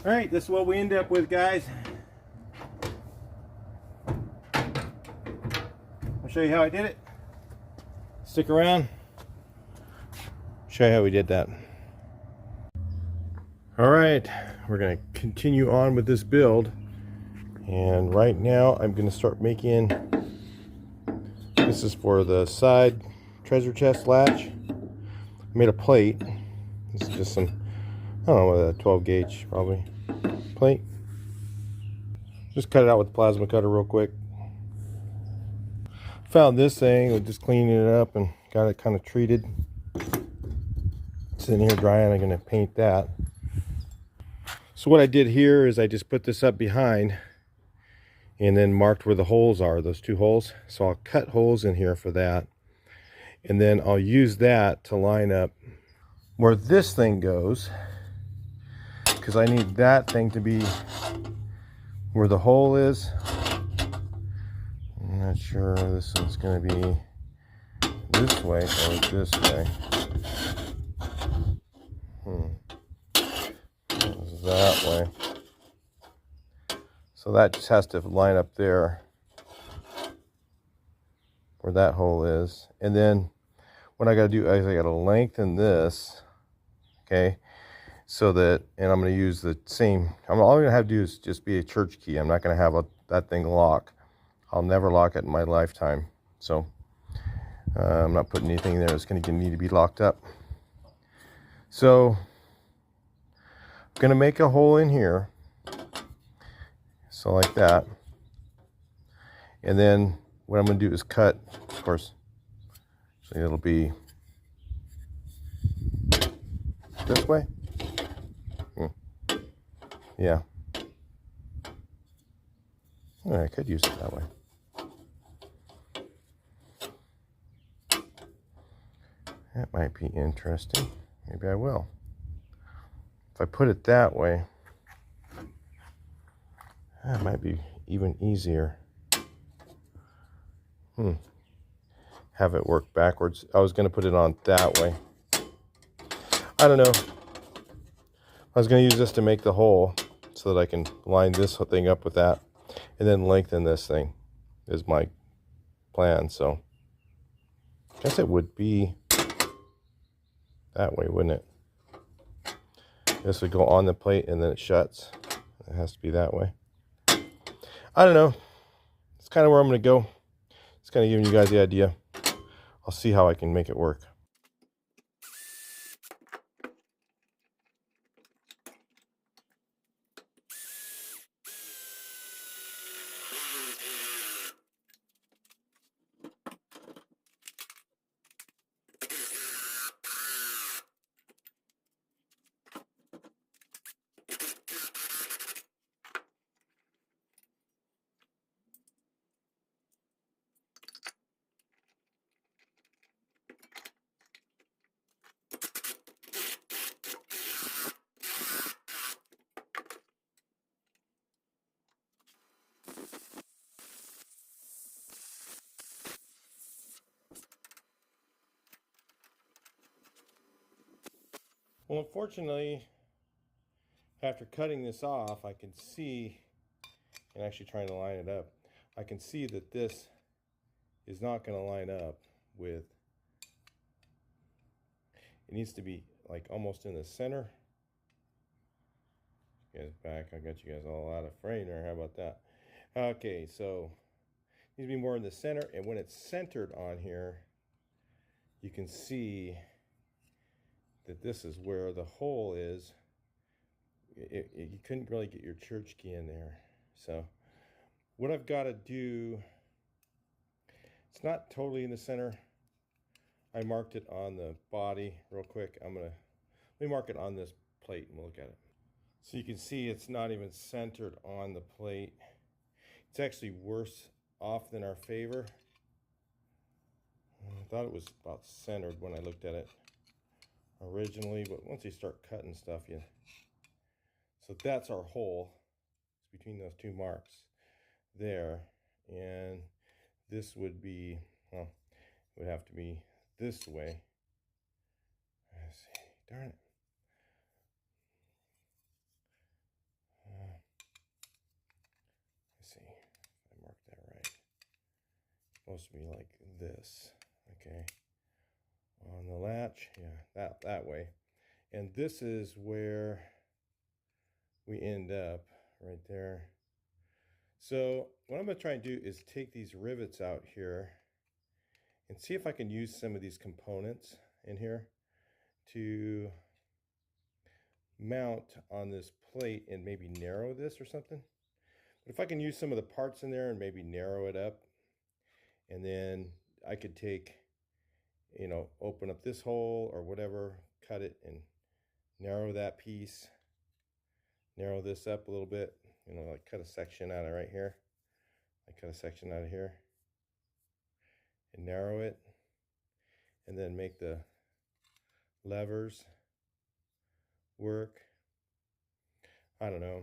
All right, this is what we end up with, guys. I'll show you how I did it. Stick around. Show you how we did that. All right, we're going to continue on with this build. And right now I'm going to start making, this is for the side treasure chest latch. I made a plate. This is just some, I don't know, a 12 gauge probably plate. Just cut it out with the plasma cutter real quick. Found this thing, we're just cleaning it up and got it kind of treated. It's sitting here drying. I'm going to paint that. So what I did here is I just put this up behind and then marked where the holes are, those two holes. So I'll cut holes in here for that. And then I'll use that to line up where this thing goes, because I need that thing to be where the hole is. I'm not sure this one's going to be this way or this way. That way. So that just has to line up there where that hole is. And then what I got to do is I got to lengthen this, okay, so that, and I'm going to use the same, all I'm going to have to do is just be a church key. I'm not going to have that thing lock. I'll never lock it in my lifetime. So I'm not putting anything there that's going to need to be locked up. So I'm going to make a hole in here, so like that. And then what I'm going to do is cut, of course, so it'll be this way. Yeah. Oh, I could use it that way. That might be interesting. Maybe I will. If I put it that way, that might be even easier. Have it work backwards. I was going to put it on that way. I don't know. I was going to use this to make the hole so that I can line this thing up with that and then lengthen this thing is my plan. So I guess it would be that way, wouldn't it? This would go on the plate and then it shuts. It has to be that way. I don't know. It's kind of where I'm going to go. It's kind of giving you guys the idea. I'll see how I can make it work. Well, unfortunately, after cutting this off, I can see, and actually trying to line it up, I can see that this is not going to line up with, it needs to be like almost in the center. You guys back, I got you guys all out of frame there, how about that? Okay, so it needs to be more in the center, and when it's centered on here, you can see that this is where the hole is. You couldn't really get your church key in there. So what I've got to do, it's not totally in the center. I marked it on the body real quick. Let me mark it on this plate and we'll look at it. So you can see it's not even centered on the plate. It's actually worse off than our favor. I thought it was about centered when I looked at it originally, but once you start cutting stuff, so that's our hole. It's between those two marks there, and this would be, well, it would have to be this way. Let's see, darn it. supposed to be like this, okay, on the latch, yeah, that way. And this is where we end up, right there. So what I'm going to try and do is take these rivets out here and see if I can use some of these components in here to mount on this plate and maybe narrow this or something. But if I can use some of the parts in there and maybe narrow it up, and then I could take, you know, open up this hole or whatever, cut it and narrow that piece, narrow this up a little bit, you know, like cut a section out of right here. I cut a section out of here and narrow it, and then make the levers work. I don't know.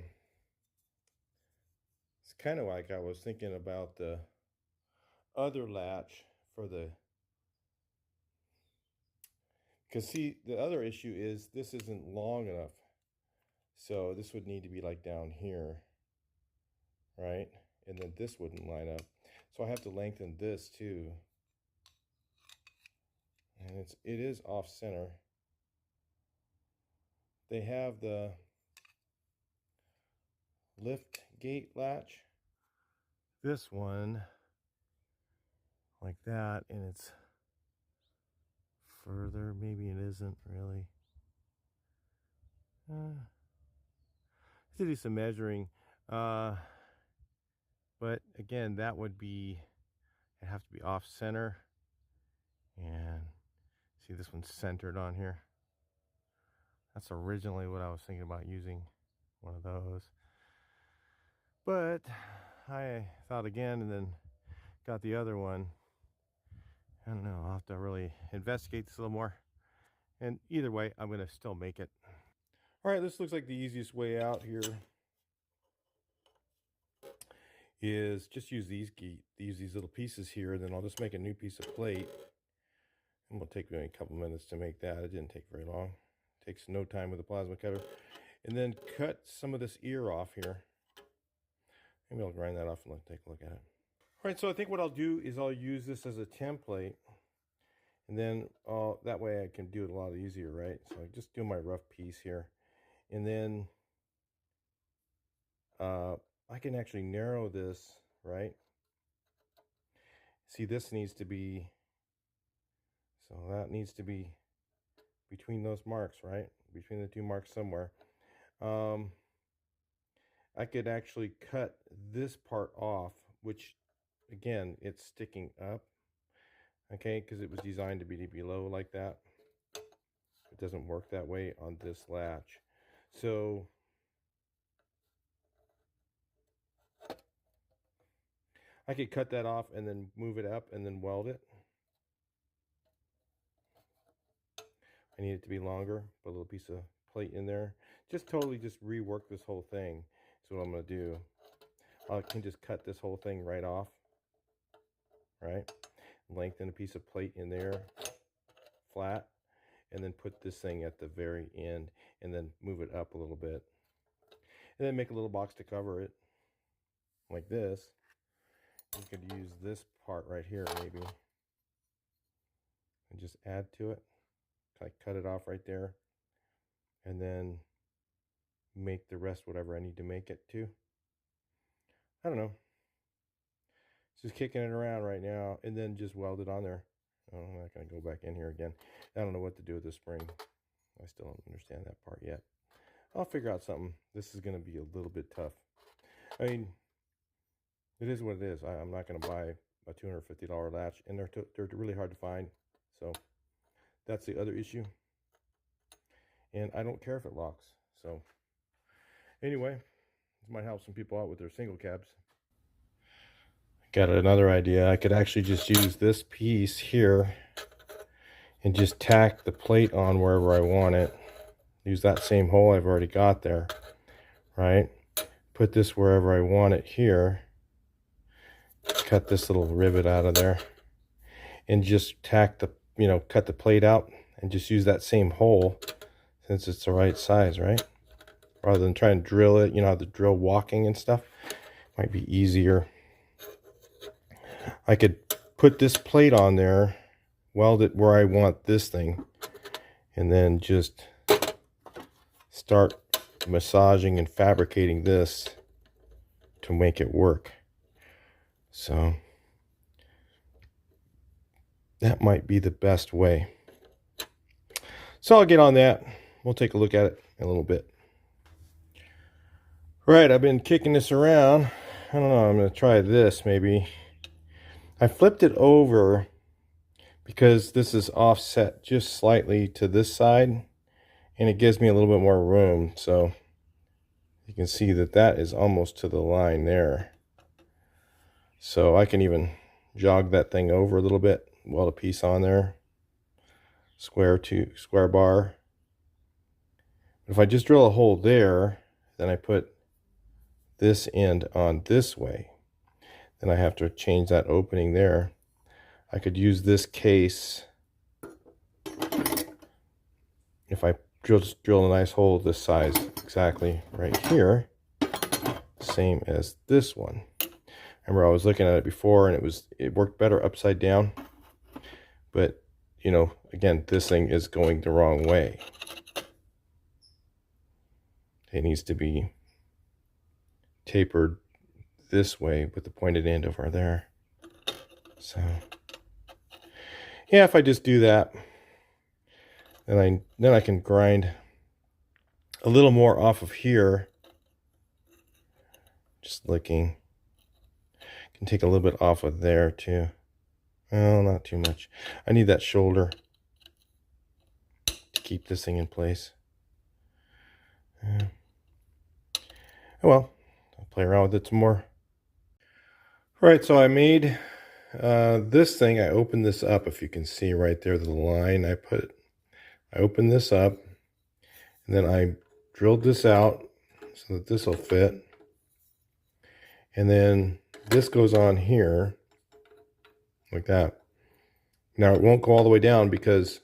It's kind of like I was thinking about the other latch for the, because see, the other issue is this isn't long enough. So this would need to be like down here, right? And then this wouldn't line up. So I have to lengthen this too. And it is off center. They have the lift gate latch. This one like that, and it's further. Maybe it isn't really. I have to do some measuring. But again, that would be, it'd have to be off center. And see, this one's centered on here. That's originally what I was thinking about, using one of those. But I thought again and then got the other one. I don't know, I'll have to really investigate this a little more. And either way, I'm going to still make it. All right, this looks like the easiest way out here is just use these little pieces here, and then I'll just make a new piece of plate. And it'll take me a couple minutes to make that. It didn't take very long. It takes no time with a plasma cutter. And then cut some of this ear off here. Maybe I'll grind that off and take a look at it. All right, so I think what I'll do is I'll use this as a template, and then that way I can do it a lot easier, right? So I just do my rough piece here, and then I can actually narrow this, right? See, this needs to be, so that needs to be between those marks, right? Between the two marks somewhere. I could actually cut this part off, which again, it's sticking up, okay, because it was designed to be below like that. It doesn't work that way on this latch. So I could cut that off and then move it up and then weld it. I need it to be longer, put a little piece of plate in there. Just totally just rework this whole thing. So what I'm going to do, I can just cut this whole thing right off, right? Lengthen a piece of plate in there, flat, and then put this thing at the very end, and then move it up a little bit. And then make a little box to cover it, like this. You could use this part right here, maybe, and just add to it. Like cut it off right there, and then make the rest whatever I need to make it to. I don't know. Just kicking it around right now, and then just weld it on there. Oh, I'm not going to go back in here again. I don't know what to do with the spring. I still don't understand that part yet. I'll figure out something. This is going to be a little bit tough. I mean, it is what it is. I'm not going to buy a $250 latch, and they're really hard to find. So that's the other issue. And I don't care if it locks. So anyway, this might help some people out with their single cabs. Got another idea. I could actually just use this piece here and just tack the plate on wherever I want it. Use that same hole I've already got there, right? Put this wherever I want it here. Cut this little rivet out of there and just tack the, cut the plate out and just use that same hole since it's the right size, right? Rather than trying to drill it, the drill walking and stuff. Might be easier. I could put this plate on there, weld it where I want this thing, and then just start massaging and fabricating this to make it work. So that might be the best way. So I'll get on that. We'll take a look at it in a little bit. Right, I've been kicking this around. I don't know, I'm going to try this maybe. I flipped it over because this is offset just slightly to this side, and it gives me a little bit more room. So you can see that that is almost to the line there. So I can even jog that thing over a little bit, weld a piece on there, square bar. If I just drill a hole there, then I put this end on this way, then I have to change that opening there. I could use this case if I drill a nice hole this size exactly right here, same as this one. Remember, I was looking at it before and it worked better upside down, but you know, again, this thing is going the wrong way. It needs to be tapered this way with the pointed end over there. So yeah, if I just do that, then I can grind a little more off of here. Just looking, can take a little bit off of there too. Well, not too much. I need that shoulder to keep this thing in place. Oh well, I'll play around with it some more. Right, so I made this thing. I opened this up, if you can see right there, the line I opened this up, and then I drilled this out so that this will fit, and then this goes on here like that. Now it won't go all the way down because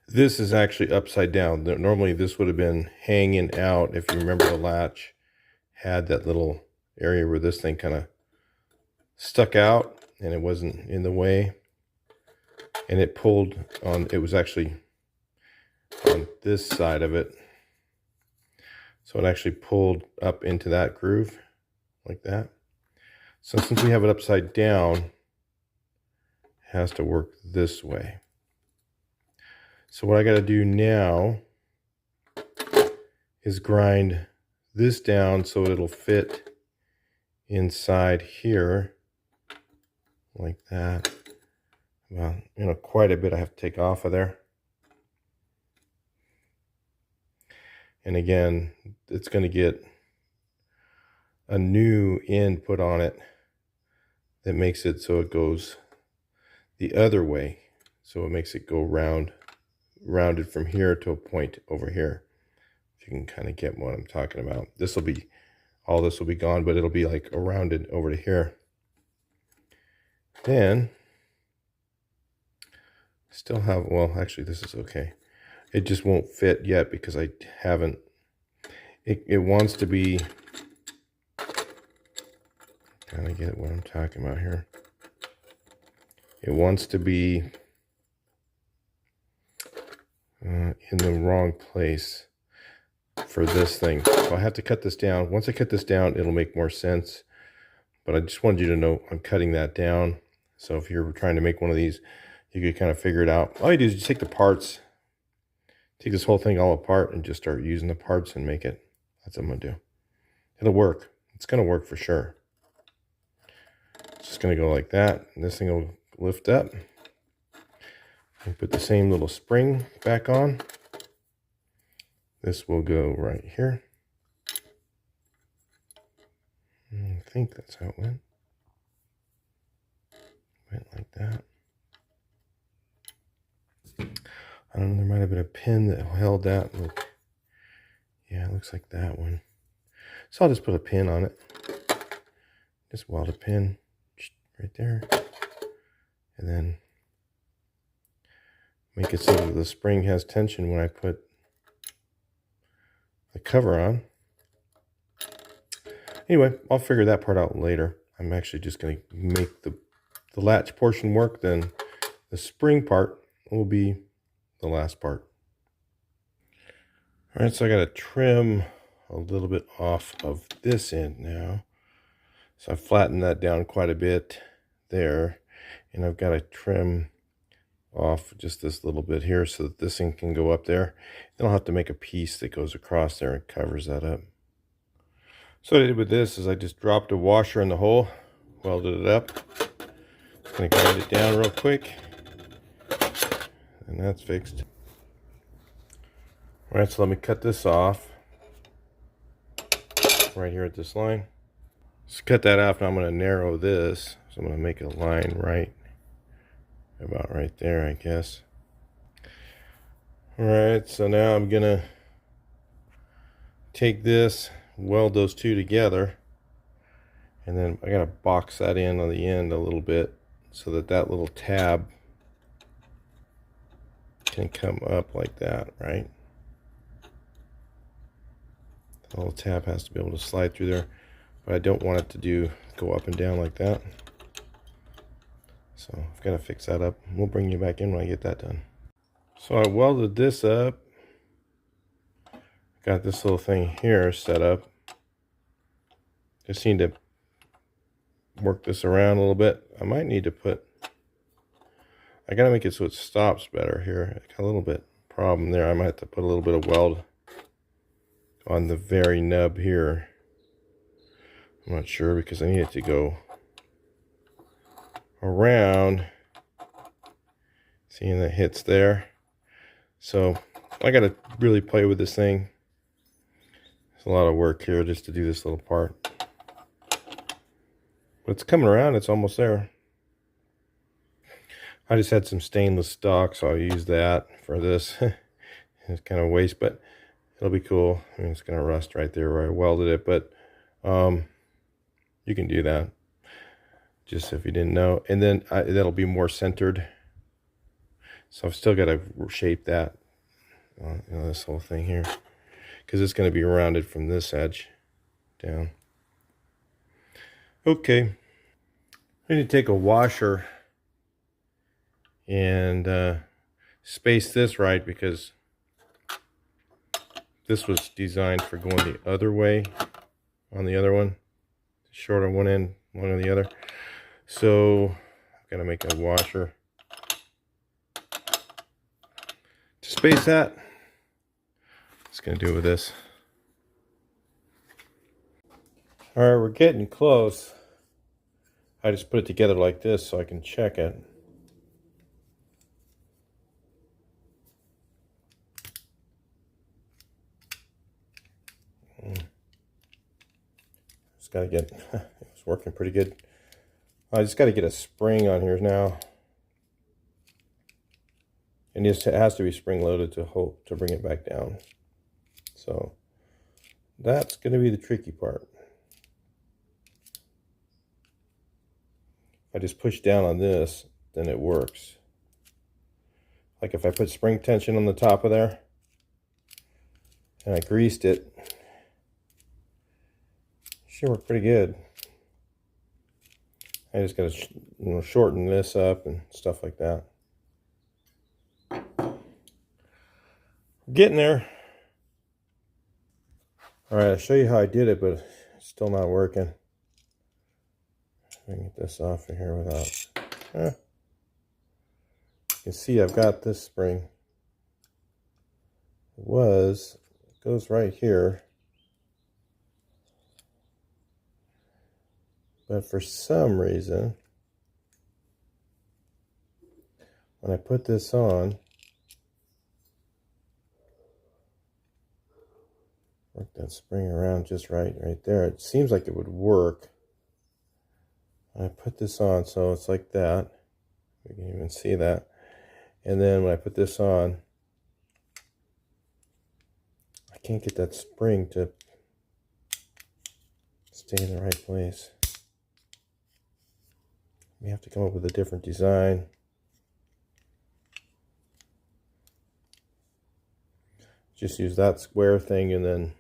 this is actually upside down. Normally this would have been hanging out. If you remember, the latch had that little area where this thing kind of stuck out and it wasn't in the way, and it pulled on, it was actually on this side of it, so it actually pulled up into that groove like that. So since we have it upside down, it has to work this way. So what I got to do now is grind this down so it'll fit inside here like that. Well, you know, quite a bit I have to take off of there. And again, it's going to get a new end put on it that makes it so it goes the other way. So it makes it go rounded from here to a point over here. If you can kind of get what I'm talking about. This will be, all this will be gone, but it'll be like a rounded over to here. Then still have, well, actually this is okay. It just won't fit yet because I haven't, it wants to be, kind of get what I'm talking about here. It wants to be in the wrong place for this thing. So I have to cut this down. Once I cut this down, it'll make more sense. But I just wanted you to know I'm cutting that down. So if you're trying to make one of these, you could kind of figure it out. All you do is just take the parts, take this whole thing all apart and just start using the parts and make it. That's what I'm going to do. It'll work. It's going to work for sure. It's just going to go like that. And this thing will lift up. And put the same little spring back on. This will go right here. I think that's how it went. Went like that. I don't know, there might have been a pin that held that. Look. Yeah, it looks like that one. So I'll just put a pin on it. Just weld a pin right there. And then make it so that the spring has tension when I put the cover on. Anyway, I'll figure that part out later. I'm actually just going to make the the latch portion work, then the spring part will be the last part. All right, so I got to trim a little bit off of this end now. So I've flattened that down quite a bit there, and I've got to trim off just this little bit here so that this thing can go up there. Then I'll have to make a piece that goes across there and covers that up. So what I did with this is I just dropped a washer in the hole, welded it up. Just going to grind it down real quick, and that's fixed. All right, so let me cut this off right here at this line. Just cut that off. Now I'm going to narrow this. So I'm going to make a line right about right there, I guess. All right, so now I'm going to take this, weld those two together, and then I got to box that in on the end a little bit so that that little tab can come up like that, right? The little tab has to be able to slide through there, but I don't want it to go up and down like that. So I've got to fix that up. We'll bring you back in when I get that done. So I welded this up. Got this little thing here set up. Just need to work this around a little bit. I might need to I gotta make it so it stops better here. I got a little bit problem there. I might have to put a little bit of weld on the very nub here. I'm not sure because I need it to go around. Seeing that hits there. So I got to really play with this thing. It's a lot of work here just to do this little part. But it's coming around. It's almost there. I just had some stainless stock, so I'll use that for this. It's kind of waste, but it'll be cool. I mean, it's going to rust right there where I welded it, but you can do that. Just if you didn't know. And then that'll be more centered. So I've still got to shape that, this whole thing here, because it's going to be rounded from this edge down. Okay, I need to take a washer and space this right, because this was designed for going the other way on the other one, short on one end, long on the other. So I've got to make a washer to space that. Just going to do it with this. All right, we're getting close. I just put it together like this so I can check it. Just got to get, it's working pretty good. I just got to get a spring on here now. And it has to be spring loaded to bring it back down. So that's going to be the tricky part. I just push down on this, then it works. Like if I put spring tension on the top of there and I greased it, should work pretty good. I just got to shorten this up and stuff like that. Getting there. All right, I'll show you how I did it, but it's still not working. I can get this off of here without. You can see I've got this spring. It goes right here. But for some reason, when I put this on, work that spring around just right there. It seems like it would work. I put this on, so it's like that. You can even see that. And then when I put this on, I can't get that spring to stay in the right place. We have to come up with a different design. Just use that square thing and then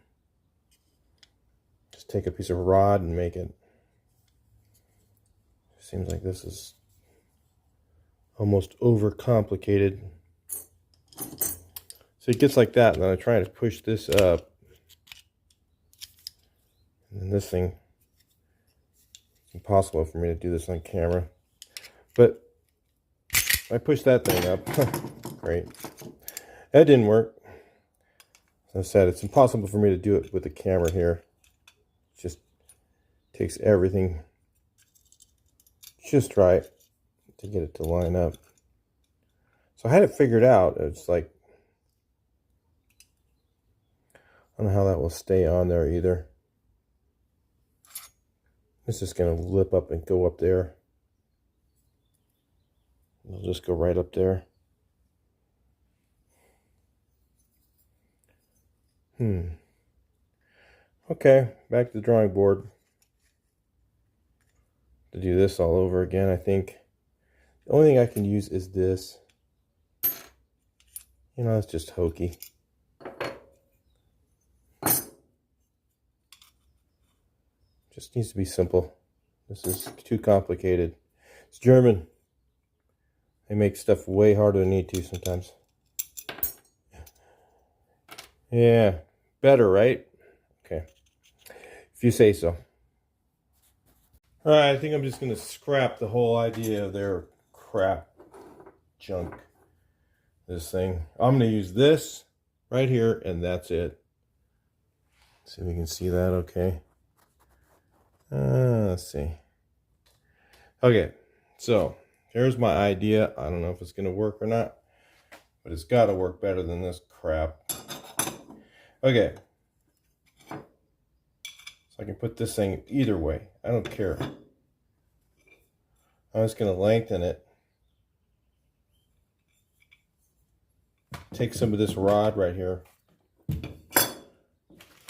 just take a piece of rod and make it. Seems like this is almost overcomplicated. So it gets like that, and then I try to push this up. And this thing, it's impossible for me to do this on camera. But I pushed that thing up. Great. That didn't work. As I said, it's impossible for me to do it with the camera here. It just takes everything just right to get it to line up. So I had it figured out. It's like, I don't know how that will stay on there either. It's just going to lip up and go up there. It'll just go right up there. Okay, back to the drawing board. To do this all over again, I think. The only thing I can use is this. You know, it's just hokey. Just needs to be simple. This is too complicated. It's German. They make stuff way harder than need to sometimes. Yeah, better, right? Okay. If you say so. Alright, I think I'm just going to scrap the whole idea of their crap junk. This thing. I'm going to use this right here, and that's it. See if we can see that okay. Let's see. Okay, so here's my idea. I don't know if it's going to work or not, but it's got to work better than this crap. Okay. So I can put this thing either way. I don't care. I'm just going to lengthen it. Take some of this rod right here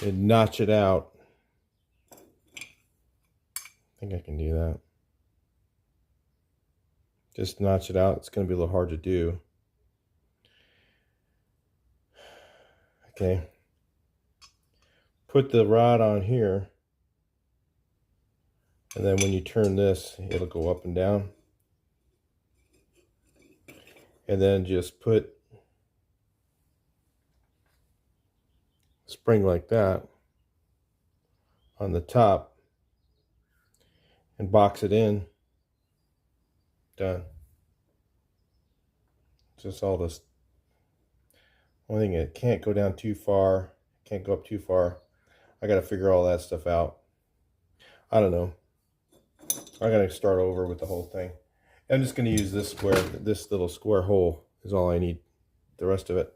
and notch it out. I think I can do that. Just notch it out. It's going to be a little hard to do. Okay. Put the rod on here. And then when you turn this, it'll go up and down. And then just put a spring like that on the top. And box it in. Done. Just all this. Only thing, it can't go down too far. Can't go up too far. I got to figure all that stuff out. I don't know. I got to start over with the whole thing. I'm just going to use this square. This little square hole is all I need. The rest of it,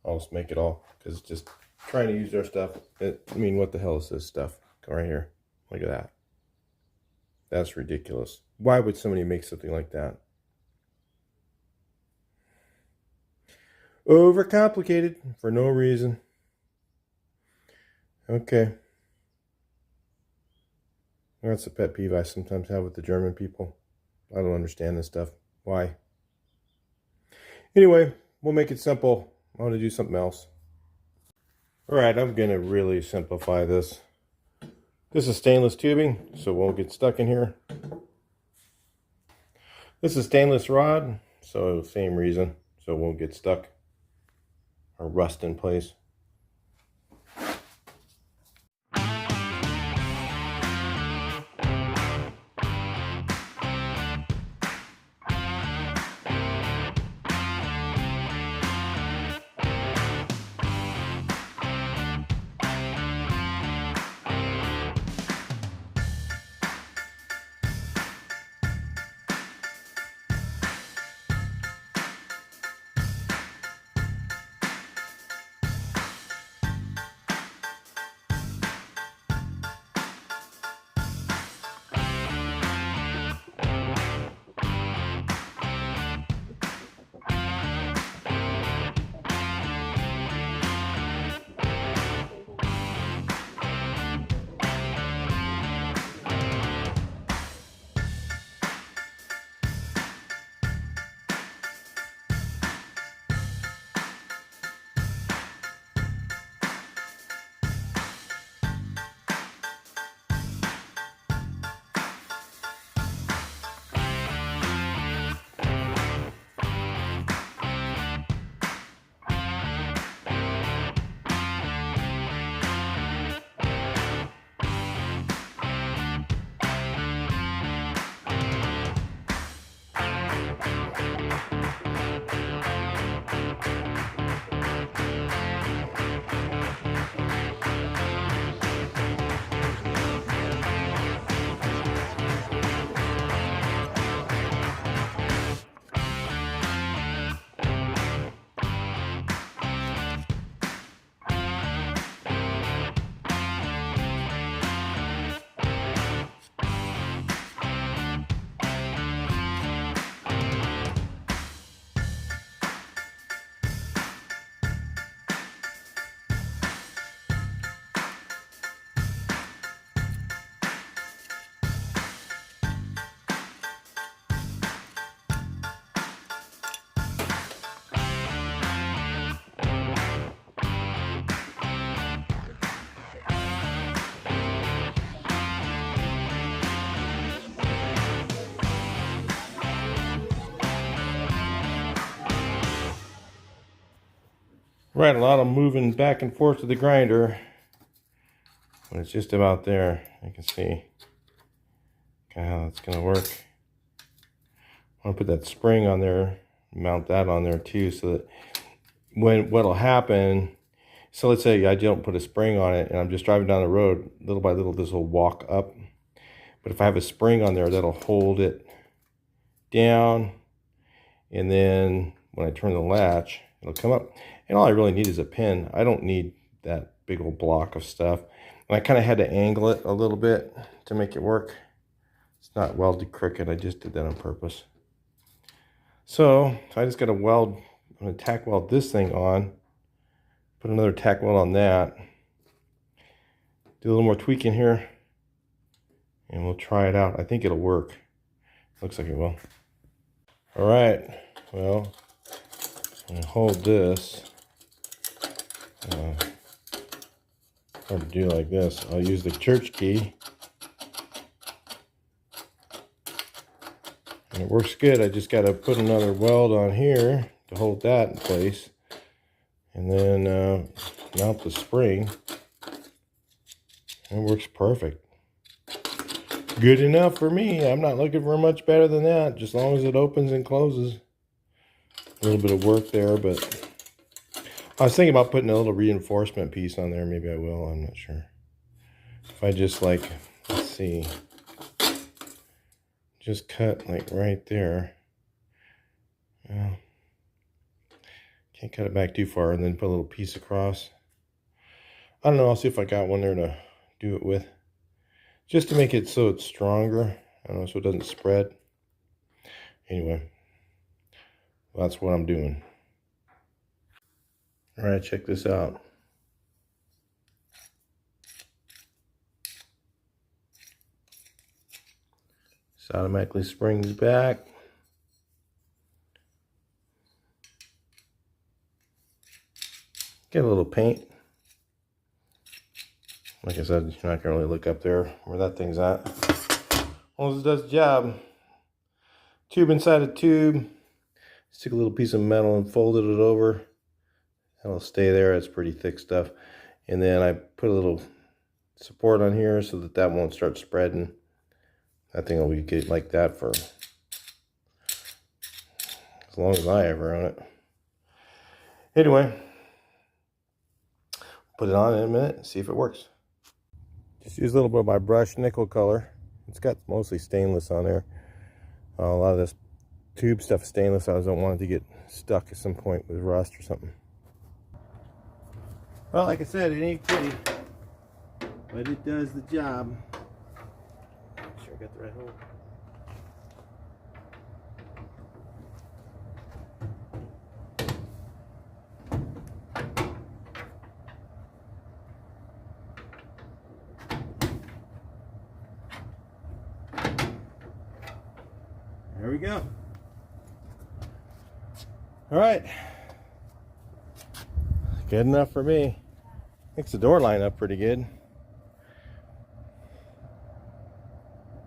I'll just make it all. Because just trying to use their stuff. I mean, what the hell is this stuff? Go right here. Look at that. That's ridiculous. Why would somebody make something like that? Overcomplicated for no reason. Okay. That's a pet peeve I sometimes have with the German people. I don't understand this stuff. Why? Anyway, we'll make it simple. I want to do something else. Alright, I'm going to really simplify this. This is stainless tubing, so it won't get stuck in here. This is stainless rod, so same reason, so it won't get stuck or rust in place. Right, a lot of moving back and forth to the grinder. When it's just about there, you can see kind of how it's going to work. I want to put that spring on there, mount that on there too, so that what'll happen, so let's say I don't put a spring on it and I'm just driving down the road, little by little this will walk up. But if I have a spring on there, that'll hold it down, and then when I turn the latch, it'll come up. And all I really need is a pin. I don't need that big old block of stuff. And I kind of had to angle it a little bit to make it work. It's not welded crooked. I just did that on purpose. So I just got to weld. I'm going to tack weld this thing on. Put another tack weld on that. Do a little more tweaking here. And we'll try it out. I think it'll work. Looks like it will. All right. Well, I'm going to hold this. Hard to do like this. I'll use the church key. And it works good. I just got to put another weld on here to hold that in place. And then mount the spring. It works perfect. Good enough for me. I'm not looking for much better than that. Just as long as it opens and closes. A little bit of work there, but I was thinking about putting a little reinforcement piece on there. Maybe I will. I'm not sure. If I just like, let's see, just cut like right there. Well, can't cut it back too far, and then put a little piece across. I don't know. I'll see if I got one there to do it with, just to make it so it's stronger. I don't know, so it doesn't spread. Anyway, that's what I'm doing. All right, check this out. This automatically springs back. Get a little paint. Like I said, you're not gonna really look up there where that thing's at. As long as it does the job. Tube inside a tube. Just took a little piece of metal and folded it over. It'll stay there. It's pretty thick stuff. And then I put a little support on here so that that won't start spreading. That thing will be good like that for as long as I ever own it. Anyway, put it on in a minute and see if it works. Just use a little bit of my brush nickel color. It's got mostly stainless on there. A lot of this tube stuff is stainless. I don't want it to get stuck at some point with rust or something. Well, like I said, it ain't pretty, but it does the job. Make sure I got the right hole. There we go. All right. Good enough for me. Makes the door line up pretty good.